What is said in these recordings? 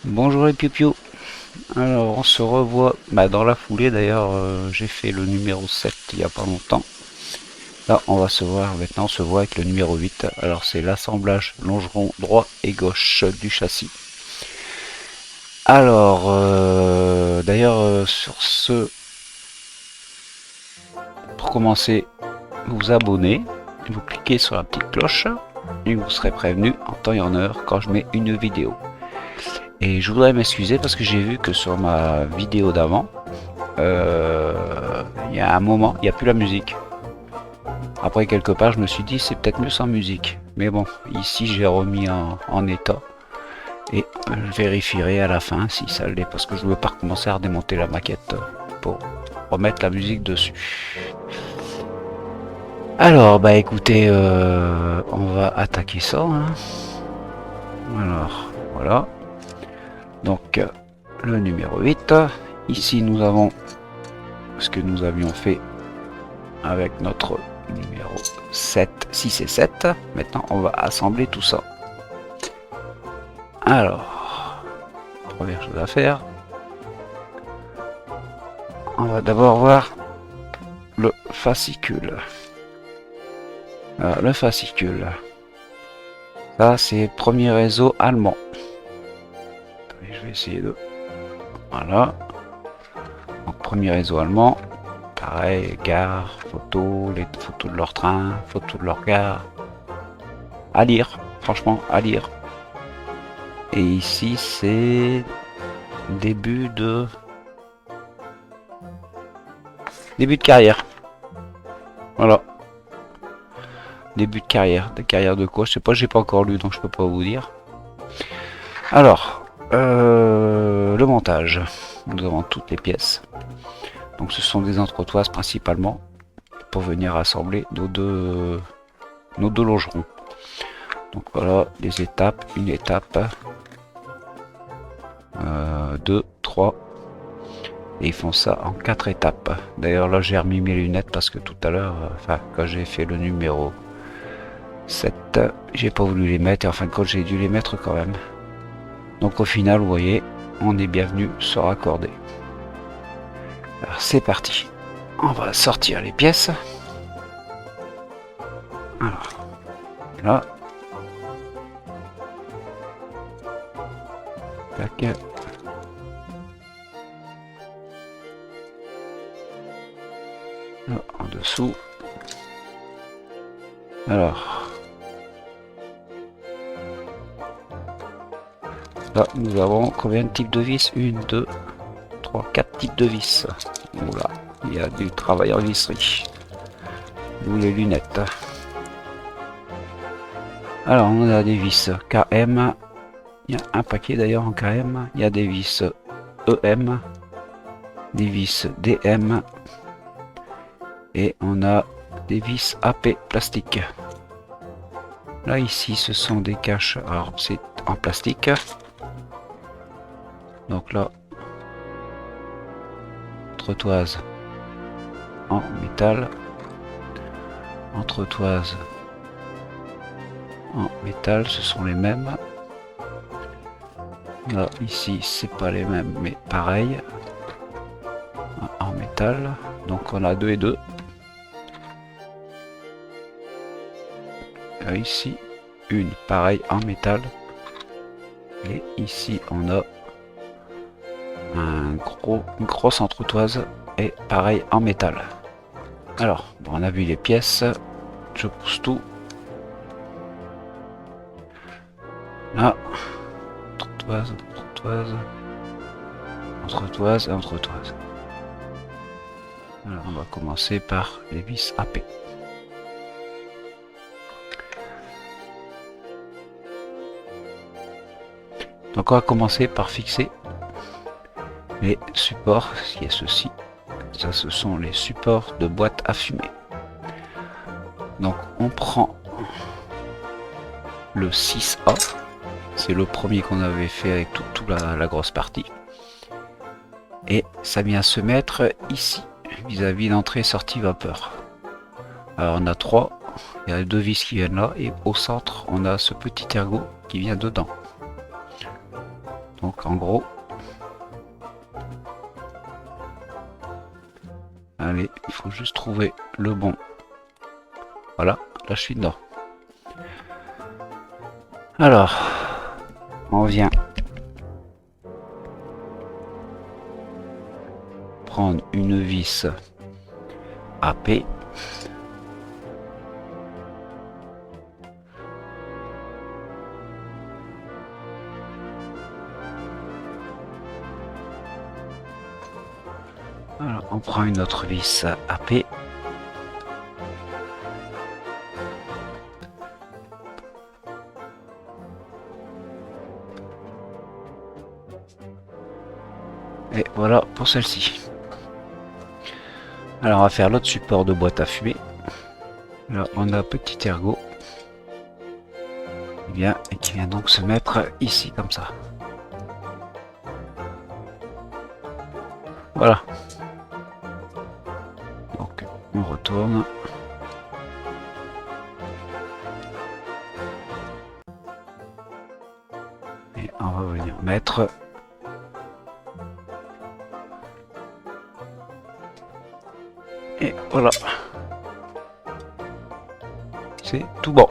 Bonjour les piou. Alors on se revoit dans la foulée d'ailleurs. J'ai fait le numéro 7 il y a pas longtemps. Là on va se voir maintenant, on se voit avec le numéro 8. Alors c'est l'assemblage longeron droit et gauche du châssis. Alors d'ailleurs sur ce, pour commencer, vous vous abonnez, vous cliquez sur la petite cloche et vous serez prévenu en temps et en heure quand je mets une vidéo. Et je voudrais m'excuser parce que j'ai vu que sur ma vidéo d'avant, il y a un moment, il n'y a plus la musique. Après quelque part, je me suis dit c'est peut-être mieux sans musique. Mais bon, ici j'ai remis en état. Et je vérifierai à la fin si ça l'est parce que je ne veux pas recommencer à redémonter la maquette pour remettre la musique dessus. Alors bah écoutez, on va attaquer ça. Hein. Alors voilà. Donc le numéro 8. Ici nous avons ce que nous avions fait avec notre numéro 7, 6 et 7. Maintenant on va assembler tout ça. Alors, première chose à faire, on va d'abord voir le fascicule. Alors, le fascicule, ça c'est premier réseau allemand. Attendez, je vais essayer de... Voilà. Donc, premier réseau allemand. Pareil, gare, photos, les photos de leur train, photos de leur gare. À lire, franchement, à lire. Et ici, c'est début de carrière. Voilà. Début de carrière de quoi? Je sais pas, j'ai pas encore lu, donc je peux pas vous dire. Alors, le montage. Nous avons toutes les pièces. Donc ce sont des entretoises principalement pour venir assembler nos deux longerons. Donc voilà les étapes, une étape, 2, 3, et ils font ça en 4 étapes. D'ailleurs là j'ai remis mes lunettes parce que tout à l'heure, quand j'ai fait le numéro 7, j'ai pas voulu les mettre et en fin de compte j'ai dû les mettre quand même. Donc au final vous voyez, on est bien venu se raccorder. Alors c'est parti. On va sortir les pièces. Alors, là. Tac. Là, en dessous. Alors. Là, nous avons combien de types de vis? 1, 2, 3, 4 types de vis. Oula, il y a du travail en visserie. D'où les lunettes. Alors, on a des vis KM. Il y a un paquet d'ailleurs en KM. Il y a des vis EM. Des vis DM. Et on a des vis AP plastique. Là, ici, ce sont des caches. Alors, c'est en plastique. Donc là, entretoise en métal, entretoise en métal, ce sont les mêmes. Là, ici, c'est pas les mêmes, mais pareil, en métal. Donc on a 2 et 2. Là, ici, une pareil en métal. Et ici, on a une grosse entretoise et pareil en métal. Alors, bon, on a vu les pièces. Je pousse tout. Là, entretoise, entretoise, entretoise et entretoise. Alors, on va commencer par les vis AP. Donc, on va commencer par fixer les supports, qui est ceci. Ça, ce sont les supports de boîte à fumer. Donc, on prend le 6A. C'est le premier qu'on avait fait avec toute la grosse partie. Et ça vient se mettre ici, vis-à-vis d'entrée-sortie vapeur. Alors, on a 3. Il y a 2 vis qui viennent là. Et au centre, on a ce petit ergot qui vient dedans. Donc, Donc en gros, allez, il faut juste trouver le bon. Voilà, là je suis dedans. Alors, on vient prendre une vis AP. Voilà, on prend une autre vis AP. Et voilà pour celle-ci. Alors on va faire l'autre support de boîte à fumée. Là on a un petit ergot qui vient donc se mettre ici comme ça. Voilà. Donc on retourne. Et on va venir mettre et voilà, c'est tout bon.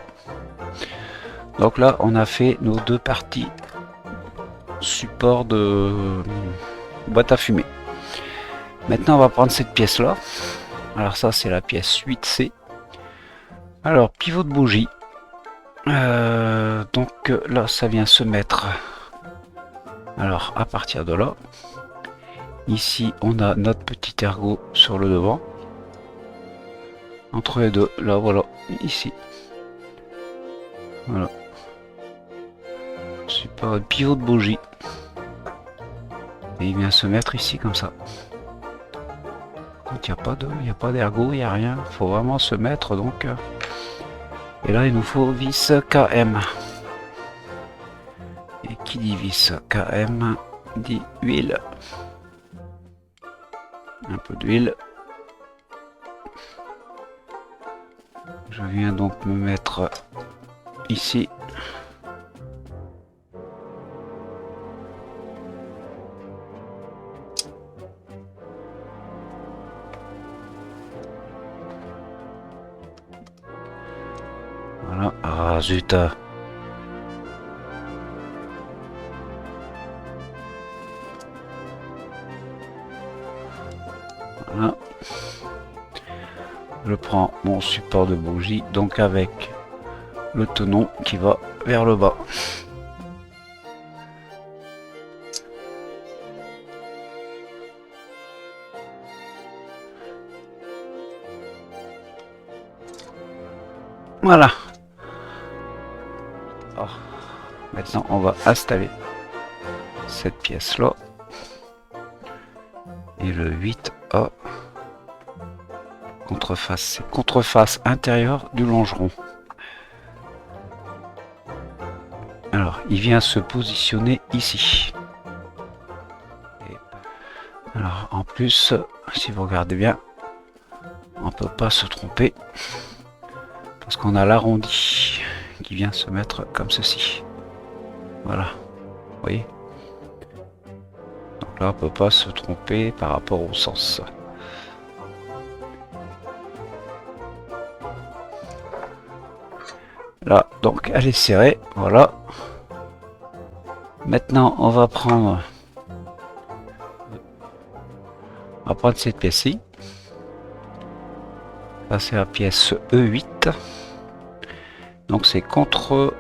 Donc là on a fait nos deux parties support de boîte à fumée. Maintenant on va prendre cette pièce là. Alors ça c'est la pièce 8C. Alors pivot de bougie. Donc là ça vient se mettre. Alors à partir de là, ici on a notre petit ergot sur le devant. Entre les deux, là voilà, ici. Voilà. Super pivot de bougie. Et il vient se mettre ici comme ça. Il n'y a pas d'ergot, il n'y a rien. Il faut vraiment se mettre donc. Et là il nous faut vis KM. Et qui dit vis KM dit huile. Un peu d'huile. Je viens donc me mettre ici. Voilà, ah zut. Voilà. Je prends mon support de bougie, donc avec le tenon qui va vers le bas. Voilà. Oh. Maintenant, on va installer cette pièce-là. Et le 8A. Contreface, c'est contreface intérieure du longeron. Alors, il vient se positionner ici. Et alors, en plus, si vous regardez bien, on peut pas se tromper parce qu'on a l'arrondi qui vient se mettre comme ceci. Voilà, vous voyez. Donc là, on peut pas se tromper par rapport au sens. Là, donc elle est serrée, voilà. Maintenant, on va prendre cette pièce-ci. Ça, c'est la pièce E8. Donc, c'est contre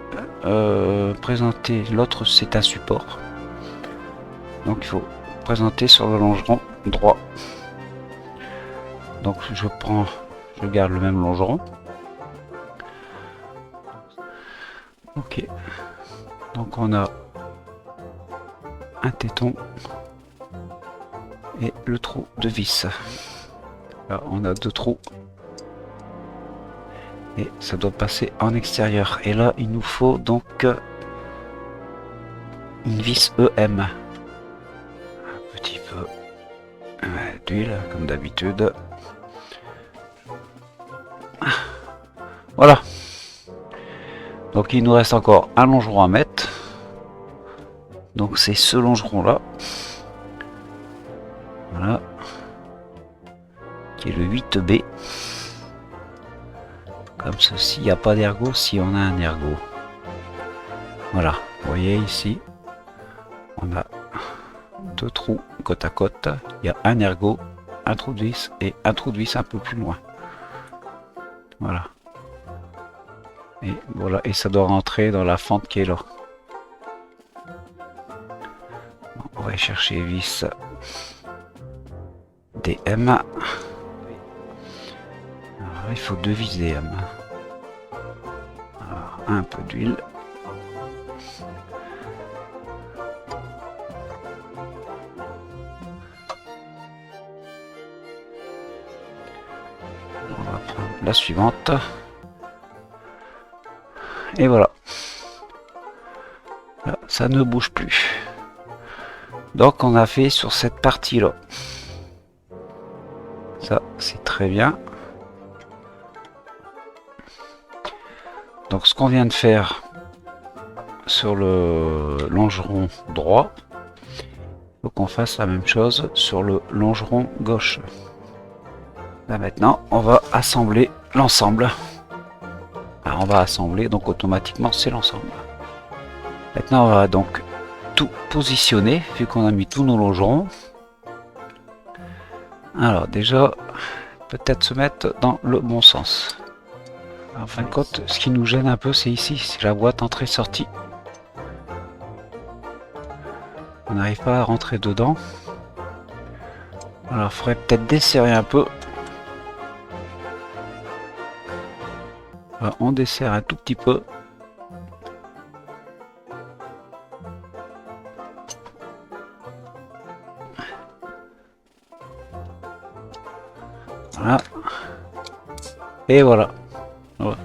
présenter. L'autre, c'est un support. Donc, il faut présenter sur le longeron droit. Donc, je garde le même longeron. Ok, donc on a un téton et le trou de vis. Là, on a deux trous et ça doit passer en extérieur. Et là, il nous faut donc une vis EM. Un petit peu d'huile comme d'habitude. Voilà. Donc il nous reste encore un longeron à mettre. Donc c'est ce longeron là. Voilà. Qui est le 8B. Comme ceci, il n'y a pas d'ergot si on a un ergot. Voilà, vous voyez ici, on a deux trous côte à côte. Il y a un ergot, un trou de vis et un trou de vis un peu plus loin. Voilà. Et voilà, et ça doit rentrer dans la fente qui est là. On va aller chercher vis DM. Alors, il faut deux vis DM. Alors, un peu d'huile. On va prendre la suivante. Et voilà. Là, ça ne bouge plus. Donc on a fait sur cette partie là. Ça c'est très bien. Donc ce qu'on vient de faire sur le longeron droit, il faut qu'on fasse la même chose sur le longeron gauche. Là maintenant on va assembler l'ensemble. On va assembler, donc automatiquement c'est l'ensemble. Maintenant on va donc tout positionner, vu qu'on a mis tous nos longerons. Alors déjà, peut-être se mettre dans le bon sens. En fin de compte, ce qui nous gêne un peu, c'est ici, c'est la boîte entrée-sortie. On n'arrive pas à rentrer dedans. Alors il faudrait peut-être desserrer un peu. On desserre un tout petit peu. Voilà. Et voilà. Vous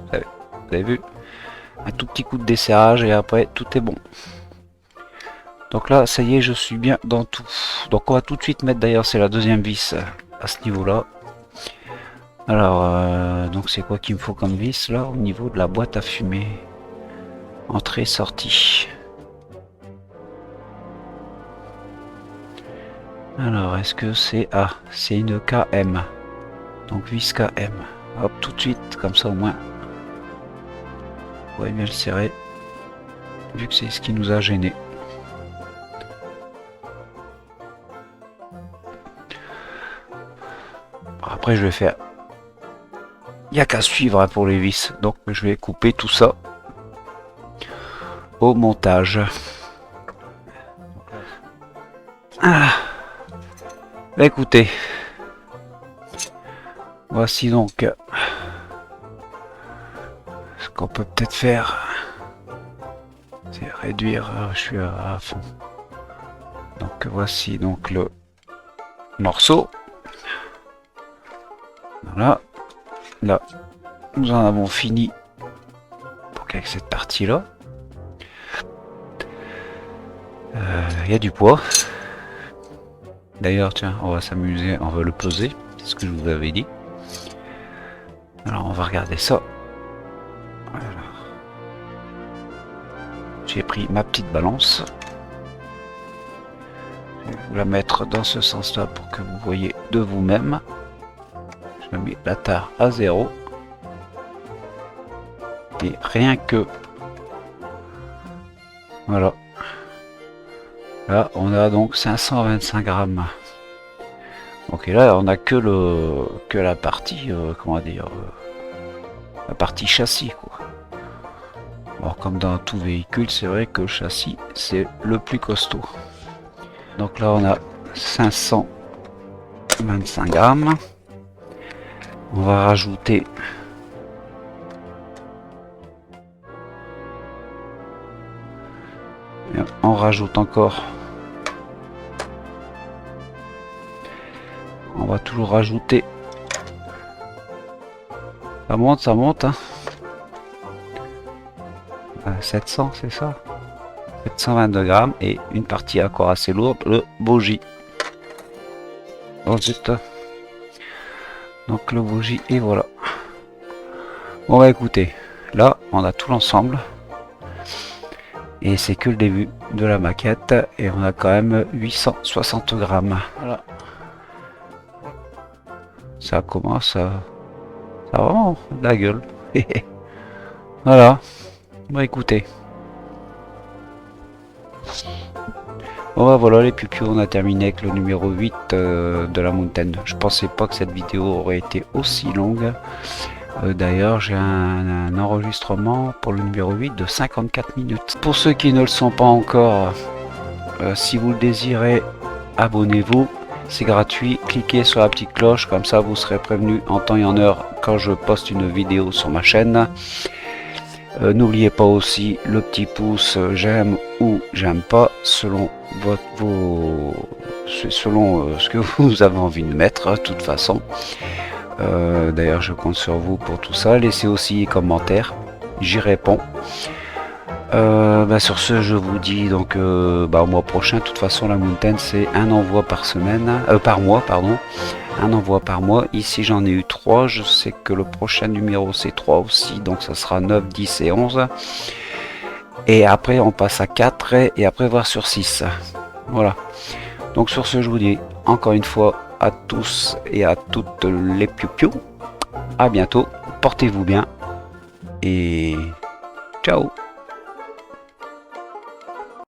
avez vu? Un tout petit coup de desserrage et après tout est bon. Donc là, ça y est, je suis bien dans tout. Donc on va tout de suite mettre, d'ailleurs, c'est la deuxième vis à ce niveau-là. Alors, donc c'est quoi qu'il me faut comme vis là au niveau de la boîte à fumer? Entrée, sortie. Alors, est-ce que c'est... Ah, c'est une KM. Donc vis KM. Hop, tout de suite, comme ça au moins. On va bien le serrer. Vu que c'est ce qui nous a gêné. Après, je vais faire... Il n'y a qu'à suivre pour les vis. Donc, je vais couper tout ça au montage. Ah. Bah, écoutez, voici donc ce qu'on peut peut-être faire, c'est réduire. Je suis à fond. Donc voici donc le morceau. Voilà. Là, nous en avons fini donc avec cette partie là. Il y a du poids. D'ailleurs, tiens, on va s'amuser, on va le peser, c'est ce que je vous avais dit. Alors, on va regarder ça. J'ai pris ma petite balance. Je vais vous la mettre dans ce sens-là pour que vous voyez de vous-même. Je mets la tare à 0. Et rien que... Voilà. Là, on a donc 525 grammes. Ok, là, on a que la partie, comment dire, la partie châssis, quoi. Alors, comme dans tout véhicule, c'est vrai que le châssis, c'est le plus costaud. Donc là, on a 525 grammes. On va rajouter et on rajoute encore. On va toujours rajouter. Ça monte, hein. 700, c'est ça, 722 grammes et une partie encore assez lourde, le bogie. Ensuite, donc le bogie et voilà. Bon bah écoutez, là on a tout l'ensemble. Et c'est que le début de la maquette. Et on a quand même 860 grammes. Voilà. Ça commence à... Ça a vraiment de la gueule. Voilà. Bah écoutez. Bon bah voilà les pupus, on a terminé avec le numéro 8 de la Mountain. Je pensais pas que cette vidéo aurait été aussi longue. D'ailleurs j'ai un enregistrement pour le numéro 8 de 54 minutes. Pour ceux qui ne le sont pas encore, si vous le désirez, abonnez-vous. C'est gratuit, cliquez sur la petite cloche, comme ça vous serez prévenu en temps et en heure quand je poste une vidéo sur ma chaîne. N'oubliez pas aussi le petit pouce j'aime ou j'aime pas selon ce que vous avez envie de mettre, de toute façon. D'ailleurs je compte sur vous pour tout ça. Laissez aussi des commentaires, j'y réponds. Sur ce je vous dis donc au mois prochain. De toute façon la Mountain c'est un envoi par semaine, par mois pardon. Un envoi par mois. Ici j'en ai eu 3. Je sais que le prochain numéro c'est 3 aussi. Donc ça sera 9, 10 et 11. Et après on passe à 4 et après voir sur 6. Voilà. Donc sur ce je vous dis encore une fois à tous et à toutes les piou-piou. À bientôt. Portez-vous bien. Et ciao.